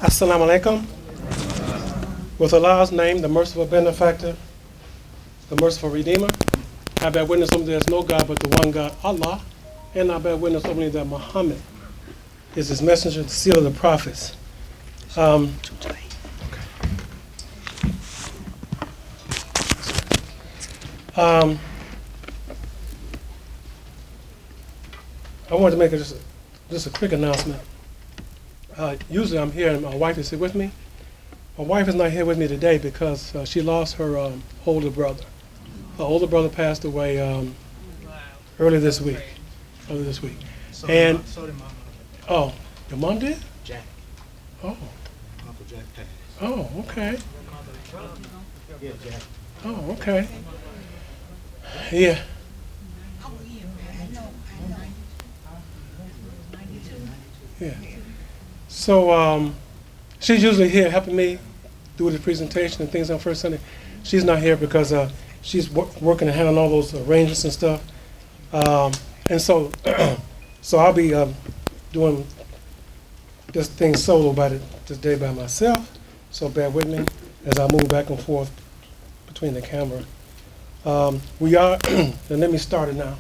Assalamu alaikum. With Allah's name, the merciful benefactor, the merciful redeemer, I bear witness that there is no God but the one God, Allah, and I bear witness only that Mohammed is his messenger, the seal of the prophets. I wanted to make just a quick announcement. Usually I'm here and my wife is here with me. My wife is not here with me today because she lost her older brother. Her older brother passed away early this week. So And did my mother. oh, your mom did? Jack. Oh, Uncle Jack passed. oh, okay. Yeah, Jack. Oh, okay. Yeah. Yeah. So she's usually here helping me do the presentation and things on first Sunday. She's not here because she's working and handling all those arrangements and stuff. And so, so I'll be doing this thing solo this day by myself. So bear with me as I move back and forth between the camera. We are, and let me start it now.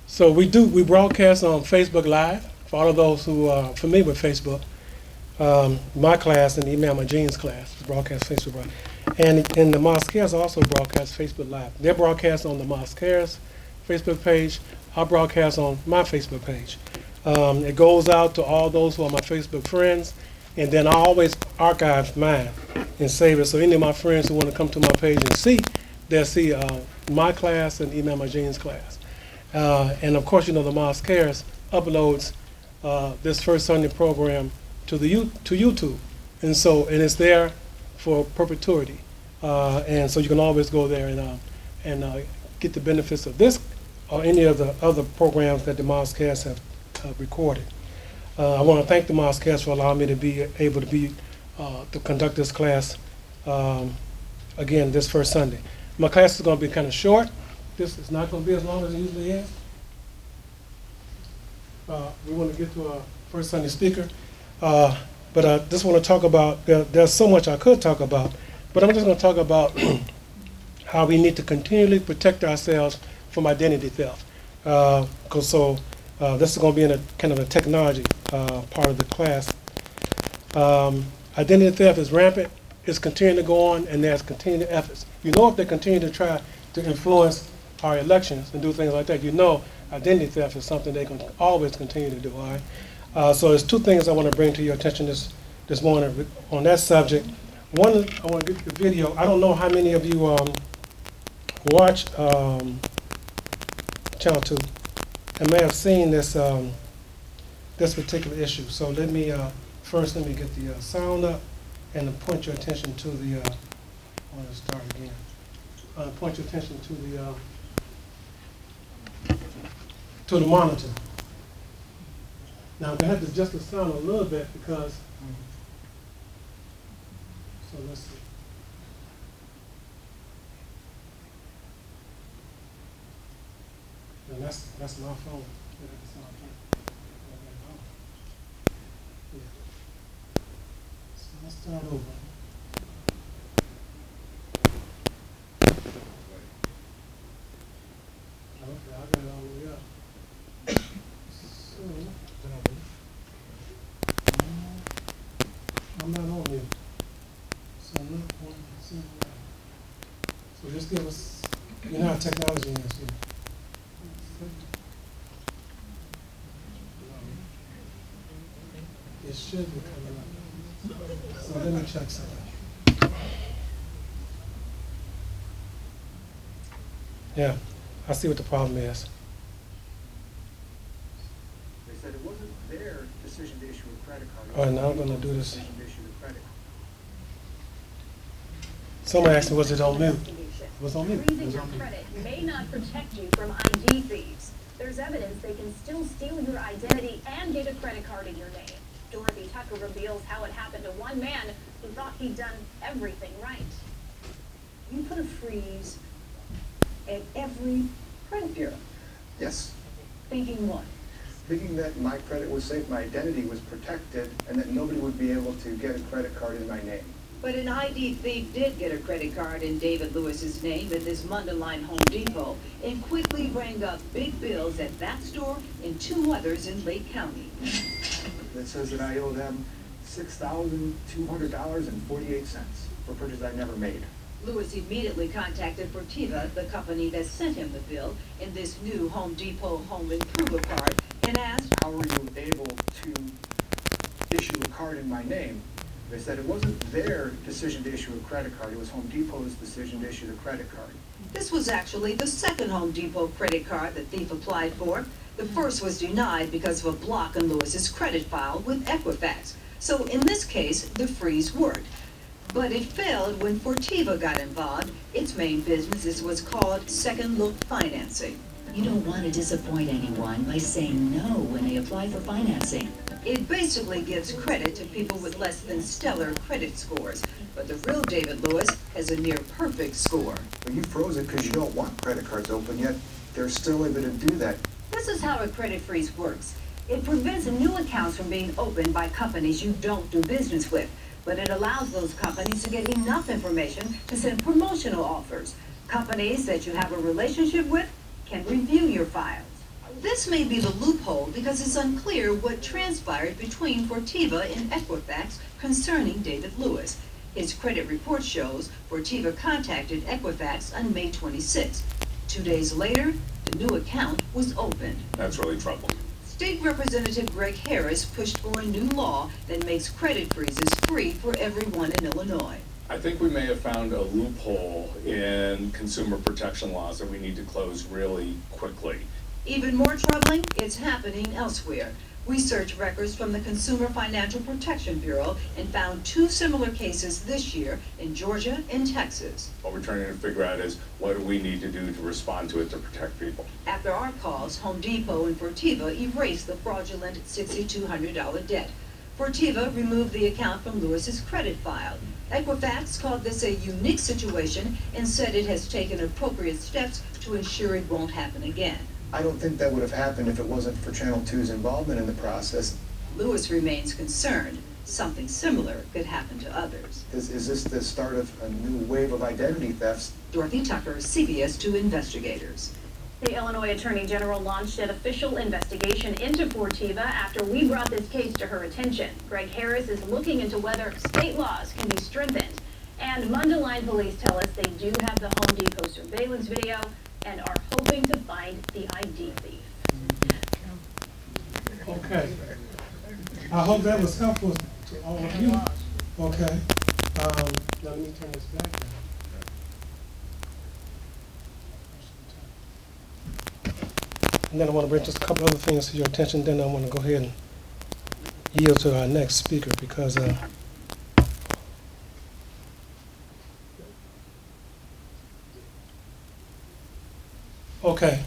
So we broadcast on Facebook Live for all of those who are familiar with Facebook. My class and Imam and Jean's class broadcast Facebook Live. And the Mosque's also broadcast Facebook Live. They're broadcast on the Mosque's Facebook page. I broadcast on my Facebook page. It goes out to all those who are my Facebook friends, and then I always archive mine and save it. So any of my friends who want to come to my page and see, they'll see my class and Imam and Jean's class. And of course, you know, the Mosque's uploads this first Sunday program to YouTube, and it's there for perpetuity, and so you can always go there and get the benefits of this or any of the other programs that the Mosque's have recorded. I want to thank the Mosque's for allowing me to be able to conduct this class again this first Sunday. My class is going to be kind of short. This is not going to be as long as it usually is. We want to get to our first Sunday speaker. But I just want to talk about, there's so much I could talk about, but I'm just going to talk about how we need to continually protect ourselves from identity theft. This is going to be in a kind of a technology part of the class. Identity theft is rampant. It's continuing to go on, and there's continuing efforts. You know, if they continue to try to influence our elections and do things like that, you know identity theft is something they can always continue to do, all right? So there's two things I want to bring to your attention this morning on that subject. One, I want to get the video. I don't know how many of you watch Channel 2 and may have seen this particular issue. So let me first let me get the sound up and point your attention to the. I want to start again. Point your attention to the monitor. Now I'm going to have to adjust the sound a little bit because, so let's see. And that's my phone. Yeah. So let's start over. Okay, I got it all the way up. So, I'm not on here. So I'm not on the same line. So just give us, you know how technology is here. It should be coming up. So let me check something. Yeah, I see what the problem is. They said it wasn't their decision to issue a credit card. All right, now I'm going to do this. Decision to issue the credit card. Someone asked me, was it on mute? It was on mute. Freezing your credit may not protect you from ID thieves. There's evidence they can still steal your identity and get a credit card in your name. Dorothy Tucker reveals how it happened to one man who thought he'd done everything right. You put a freeze at every credit bureau, Yes, Thinking what? thinking that my credit was safe, my identity was protected, and that nobody would be able to get a credit card in my name. But an ID thief did get a credit card in David Lewis's name at this Mundelein Home Depot and quickly rang up big bills at that store and two others in Lake County. That says that I owe them $6,200.48 for purchases I never made. Lewis immediately contacted Fortiva, the company that sent him the bill, and this new Home Depot Home Improver card, and asked, How were you able to issue a card in my name? They said it wasn't their decision to issue a credit card, it was Home Depot's decision to issue the credit card. this was actually the second Home Depot credit card the thief applied for. The first was denied because of a block in Lewis's credit file with Equifax. So in this case, the freeze worked. But it failed when Fortiva got involved. Its main business is what's called second look financing. You don't want to disappoint anyone by saying no when they apply for financing. It basically gives credit to people with less than stellar credit scores. But the real David Lewis has a near perfect score. Well, you froze it because you don't want credit cards open, yet they're still able to do that. This is how a credit freeze works. It prevents new accounts from being opened by companies you don't do business with, but it allows those companies to get enough information to send promotional offers. Companies that you have a relationship with can review your files. This may be the loophole because it's unclear what transpired between Fortiva and Equifax concerning David Lewis. His credit report shows Fortiva contacted Equifax on May 26. 2 days later, the new account was opened. That's really troubling. State Representative Greg Harris pushed for a new law that makes credit freezes free for everyone in Illinois. I think we may have found a loophole in consumer protection laws that we need to close really quickly. Even more troubling, it's happening elsewhere. We searched records from the Consumer Financial Protection Bureau and found two similar cases this year in Georgia and Texas. What we're trying to figure out is what do we need to do to respond to it to protect people. After our calls, Home Depot and Fortiva erased the fraudulent $6,200 debt. Fortiva removed the account from Lewis's credit file. Equifax called this a unique situation and said it has taken appropriate steps to ensure it won't happen again. I don't think that would have happened if it wasn't for Channel 2's involvement in the process. Lewis remains concerned something similar could happen to others. Is this the start of a new wave of identity thefts? Dorothy Tucker, CBS 2 Investigators. The Illinois Attorney General launched an official investigation into Fortiva after we brought this case to her attention. Greg Harris is looking into whether state laws can be strengthened. And Mundelein police tell us they do have the Home Depot surveillance video and are hoping to find the ID thief. Okay. I hope that was helpful to all of you. Okay. Now let me turn this back down. And then I want to bring just a couple other things to your attention. Then I want to go ahead and yield to our next speaker because okay.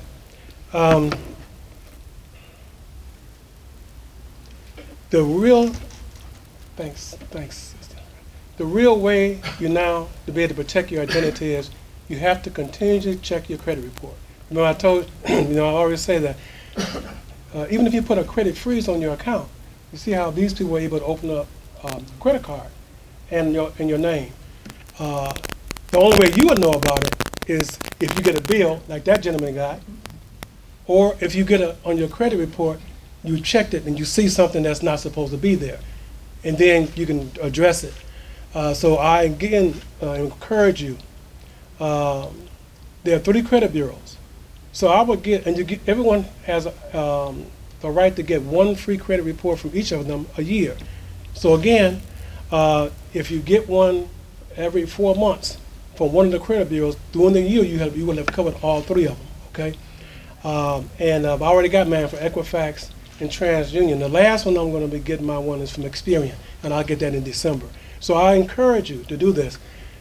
The real, thanks. Sister. The real way you now to be able to protect your identity is you have to continually check your credit report. Remember I told, I always say that even if you put a credit freeze on your account, you see how these people were able to open up a credit card and your name. The only way you would know about it is if you get a bill like that gentleman got, or if you get on your credit report, you checked it and you see something that's not supposed to be there, and then you can address it. So I again encourage you. There are 3 credit bureaus, so I would everyone has the right to get 1 free credit report from each of them a year. So again, if you get one every 4 months from one of the credit bureaus, during the year you will have covered all 3 of them. Okay, and I've already got mine for Equifax and TransUnion. The last one I'm going to be getting my one is from Experian, and I'll get that in December. So I encourage you to do this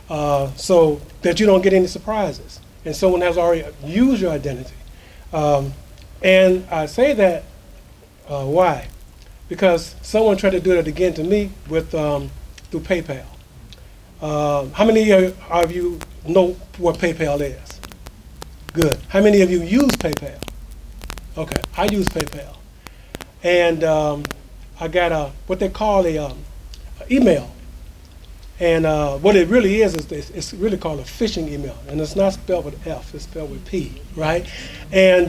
so that you don't get any surprises and someone has already used your identity. And I say that, why? because someone tried to do that again to me with through PayPal. How many of you know what PayPal is? Good. How many of you use PayPal? Okay, I use PayPal. And I got what they call a email. And what it really is it's really called a phishing email. And it's not spelled with F, it's spelled with P, right? And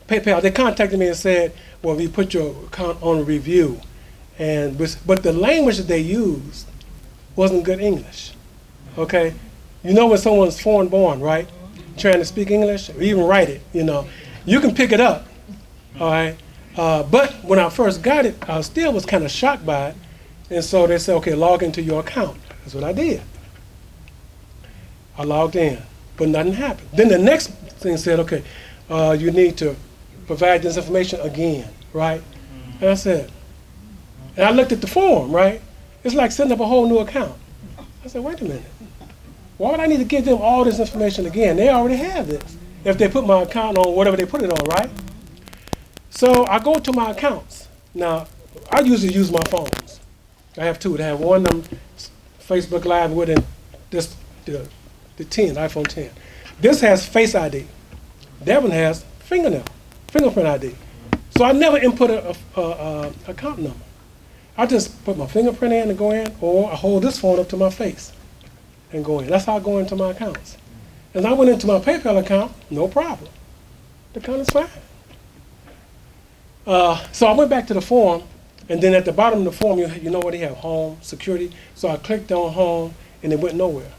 PayPal, they contacted me and said, well, we put your account on review. But the language that they used wasn't good English, okay? You know when someone's foreign born, right? Trying to speak English, or even write it, you can pick it up, all right? But when I first got it, I still was kind of shocked by it. And so they said, okay, log into your account. That's what I did. I logged in, but nothing happened. Then the next thing said, okay, you need to provide this information again, right? And I said, and I looked at the form, right? It's like setting up a whole new account. I said, wait a minute. Why would I need to give them all this information again? They already have this. If they put my account on whatever they put it on, right? So I go to my accounts. Now, I usually use my phones. I have two. I have one Facebook Live with the 10, iPhone 10. This has Face ID. That one has fingerprint ID. So I never input a account number. I just put my fingerprint in and go in, or I hold this phone up to my face and go in. That's how I go into my accounts. And I went into my PayPal account, no problem. The account is fine. So I went back to the form, and then at the bottom of the form, you know what they have, home, security. So I clicked on home, and it went nowhere.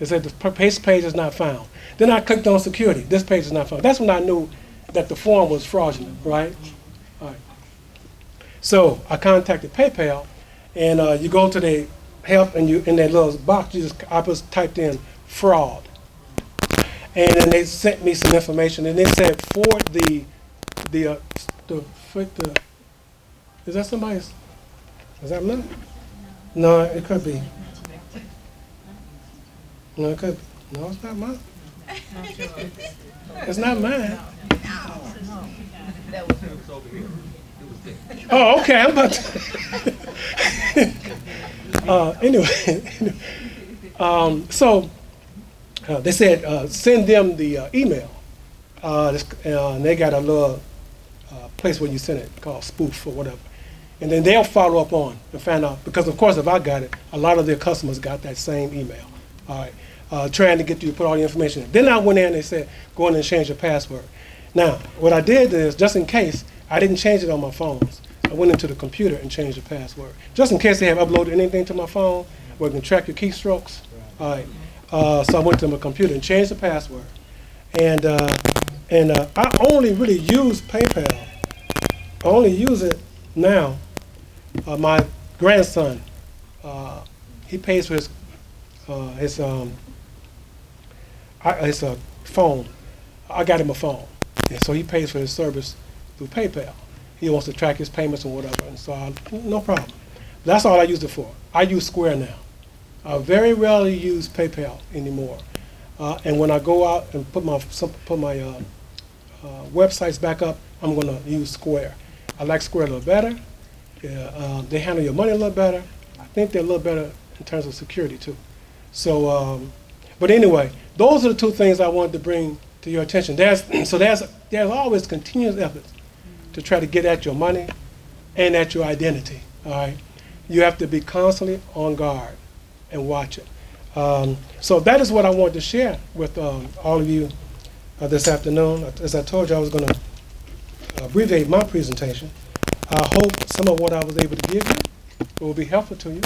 It said the page is not found. Then I clicked on security. This page is not found. That's when I knew that the form was fraudulent, right? All right. So I contacted PayPal, and you go to the help, and in that little box, I just typed in fraud. And then they sent me some information, and they said forward the is that somebody's? Is that mine? No, it could be. No, it could be. No, it's not mine. It's not mine. Oh, okay. I'm about to. Anyway, so they said send them the email. And they got a little place where you send it called spoof or whatever. And then they'll follow up on and find out, because of course if I got it, a lot of their customers got that same email. All right, trying to get you to put all the information in. Then I went in and they said, go in and change your password. Now, what I did is, just in case, I didn't change it on my phones. I went into the computer and changed the password. Just in case they have uploaded anything to my phone where it can track your keystrokes. All right, so I went to my computer and changed the password. And I only really use PayPal. I only use it now. My grandson, he pays for his phone. I got him a phone, and so he pays for his service through PayPal. He wants to track his payments and whatever, and so no problem. That's all I use it for. I use Square now. I very rarely use PayPal anymore. And when I go out and put my websites back up, I'm going to use Square. I like Square a little better. They handle your money a little better. I think they're a little better in terms of security too. So, but anyway, those are the two things I wanted to bring to your attention. There's always continuous efforts to try to get at your money and at your identity. All right, you have to be constantly on guard and watch it. So that is what I wanted to share with all of you this afternoon. As I told you, I was going to abbreviate my presentation. I hope some of what I was able to give you will be helpful to you.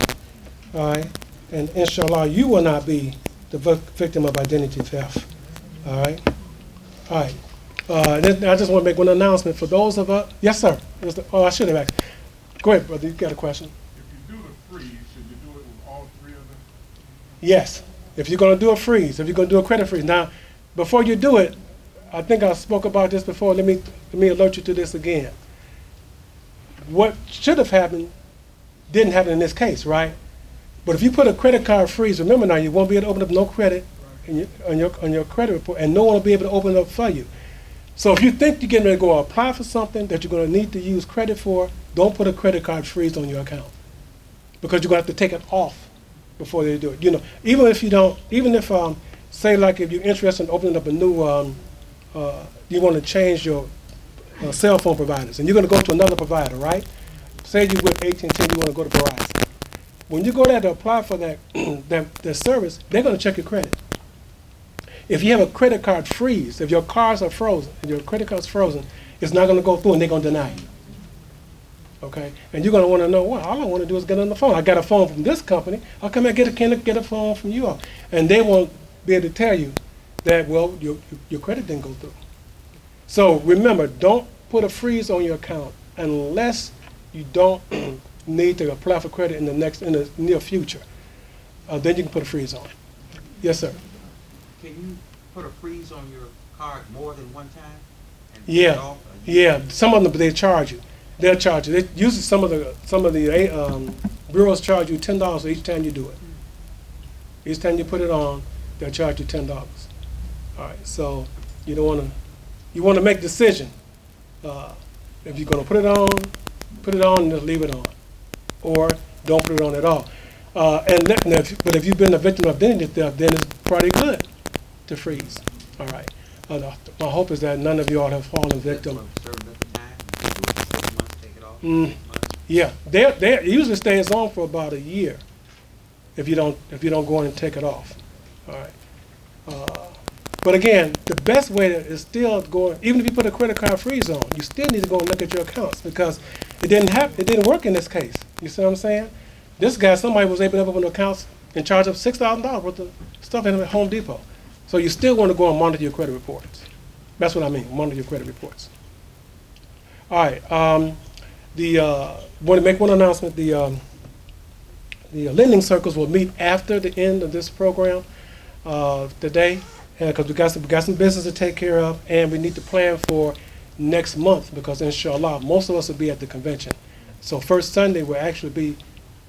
All right, and inshallah, you will not be the victim of identity theft. All right, all right. Then I just want to make one announcement for those of us. Yes, sir. I should have asked. Go ahead, brother. You got a question? If you do the freeze, should you do it with all three of them? Yes. If you're going to do a freeze, if you're going to do a credit freeze. Now, before you do it, I think I spoke about this before. Let me alert you to this again. What should have happened didn't happen in this case, right? But if you put a credit card freeze, remember now, you won't be able to open up no credit on your credit report, and no one will be able to open it up for you. So if you think you're getting ready to go apply for something that you're going to need to use credit for, don't put a credit card freeze on your account, because you're going to have to take it off before they do it. You know, even if you don't, even if say like if you're interested in opening up a new, you want to change your cell phone providers, and you're going to go to another provider, right? Say you with AT&T, you want to go to Verizon. When you go there to apply for that that service, they're going to check your credit. If you have a credit card freeze, if your cards are frozen, if your credit card's frozen, it's not going to go through, and they're going to deny you. Okay, and you're going to want to know, well, all I want to do is get on the phone. I got a phone from this company. How come I get a phone from you all? And they won't be able to tell you that, well, your credit didn't go through. So remember, don't put a freeze on your account unless you don't need to apply for credit in the near future. Then you can put a freeze on it. Yes, sir. Can you put a freeze on your card more than one time? And take it Yeah, off? yeah. Some of them they charge you. They'll charge you. Usually some of the bureaus charge you $10 each time you do it. Each time you put it on, they'll charge you $10. All right. So you don't want to. You want to make a decision. If you're going to put it on and just leave it on, or don't put it on at all. But if you've been a victim of identity theft, then it's probably good to freeze. All right. My hope is that none of you all have fallen victim. For a certain length of time? Do it for 6 months, take it off? 6 months? Yeah, it usually stays on for about a year if you don't go in and take it off. All right. But again, the best way is still going. Even if you put a credit card freeze on, you still need to go and look at your accounts, because it didn't work in this case. You see what I'm saying? This guy, somebody was able to open accounts and charge up $6,000 worth of stuff in at Home Depot. So you still want to go and monitor your credit reports. That's what I mean, monitor your credit reports. All right. Want to make one announcement. The lending circles will meet after the end of this program today, because we got some business to take care of, and we need to plan for next month, because inshallah, most of us will be at the convention. So first Sunday will actually be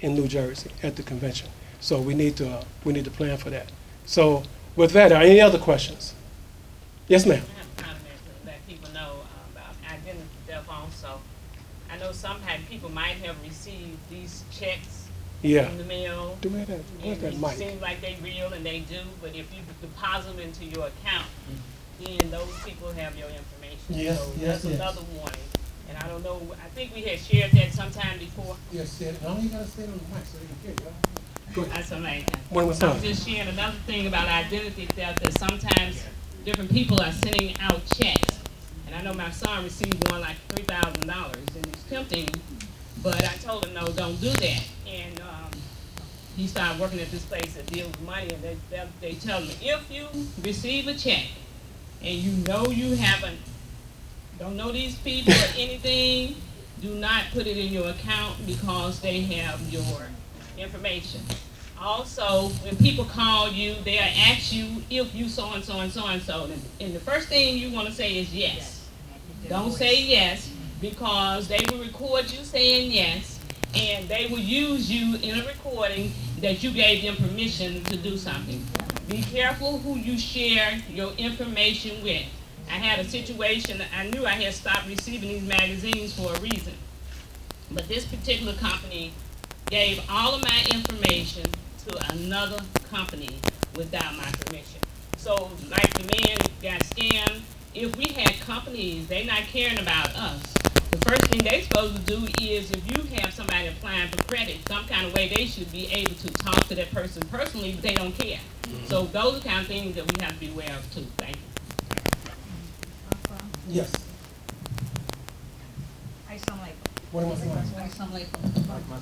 in New Jersey at the convention. So we need to plan for that. So with that, are any other questions? Yes, ma'am. I have a comment to let people know about identity theft also. I know sometimes people might have received these checks in the mail. Do we have that? Where's that It mic? seems like they real, and they do, but if you deposit them into your account, then those people have your information. Yes, so yes, that's yes. another warning. And I don't know, I think we had shared that sometime before. Yes, no, you gotta say it on the mic so they can hear you. Go ahead. That's amazing. One more I'm time. just sharing another thing about identity theft, that sometimes different people are sending out checks. And I know my son received one like $3,000, and it's tempting, but I told him, no, don't do that. And he started working at this place that deals with money, and they tell me, if you receive a check and you know you don't know these people or anything, do not put it in your account, because they have your information. Also, when people call you, they'll ask you if you so and so and so and so. And the first thing you want to say is yes. Don't say yes, because they will record you saying yes, and they will use you in a recording that you gave them permission to do something. Be careful who you share your information with. I had a situation, I knew I had stopped receiving these magazines for a reason. But this particular company gave all of my information to another company without my permission. So like the man got scammed, if we had companies, they not caring about us, the first thing they supposed to do is, if you have somebody applying for credit, some kind of way they should be able to talk to that person personally, but they don't care. So those are the kind of things that we have to be aware of too. Thank you. Yes.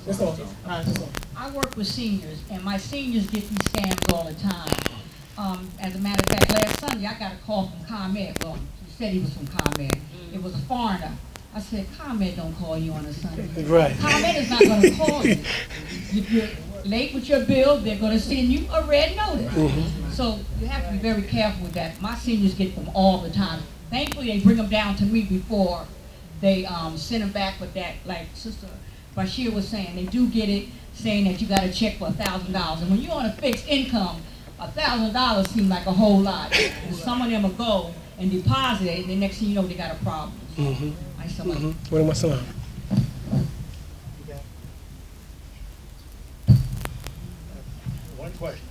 That's all. I work with seniors, and my seniors get these scams all the time. As a matter of fact, last Sunday I got a call from ComEd. Well, he said he was from ComEd. It was a foreigner. I said, ComEd don't call you on a Sunday. Right. ComEd is not going to call you. If you're late with your bill, they're going to send you a red notice. So you have to be very careful with that. My seniors get them all the time. Thankfully, they bring them down to me before they send them back with that, like Sister Bashir was saying. They do get it saying that you got a check for $1,000. And when you're on a fixed income, $1,000 seems like a whole lot. And some of them will go and deposit it, and the next thing you know, they got a problem. Mm-hmm. Like somebody. Mm-hmm. What am I saying? One question.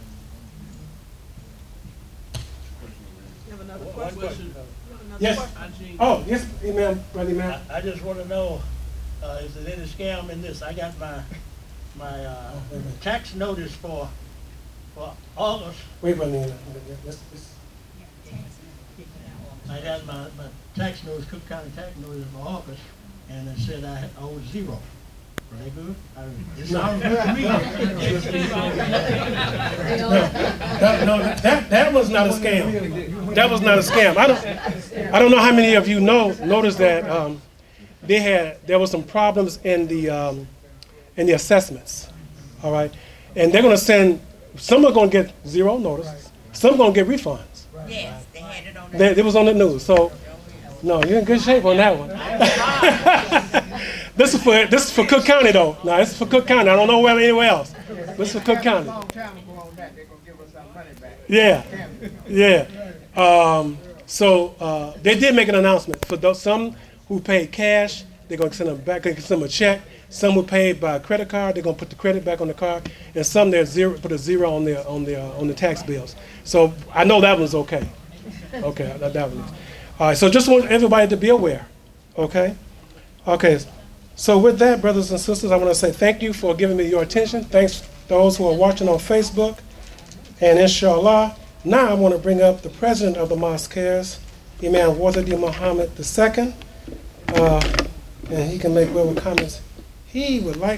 You have another One question. Yes. Oh, yes, Imam, Brother Imam. I just want to know, is there any scam in this? I got my tax notice for August. Wait, Brother Imam. I got my tax notice, Cook County tax notice for August, and it said I owed $0. Are they good? It sounds good to me. That was not a scam. That was not a scam. I don't know how many of you noticed that there was some problems in the assessments. All right, and they're going to send. Some are going to get zero notice. Some are going to get refunds. Yes, they had it on It was on the news. So, no, you're in good shape on that one. This is for Cook County though. No, this is for Cook County. I don't know anywhere else. This is for Cook County. Yeah, yeah. So they did make an announcement for those, some who paid cash. They're going to send them back. They can send them a check. Some who paid by credit card. They're going to put the credit back on the card, and some put a zero on the tax bills. So I know that one's okay. Okay, that one is. All right. So just want everybody to be aware. Okay. Okay. So with that, brothers and sisters, I want to say thank you for giving me your attention. Thanks those who are watching on Facebook. And inshallah, now I want to bring up the president of the Mosque, Imam Mohammed II. And he can make whatever comments he would like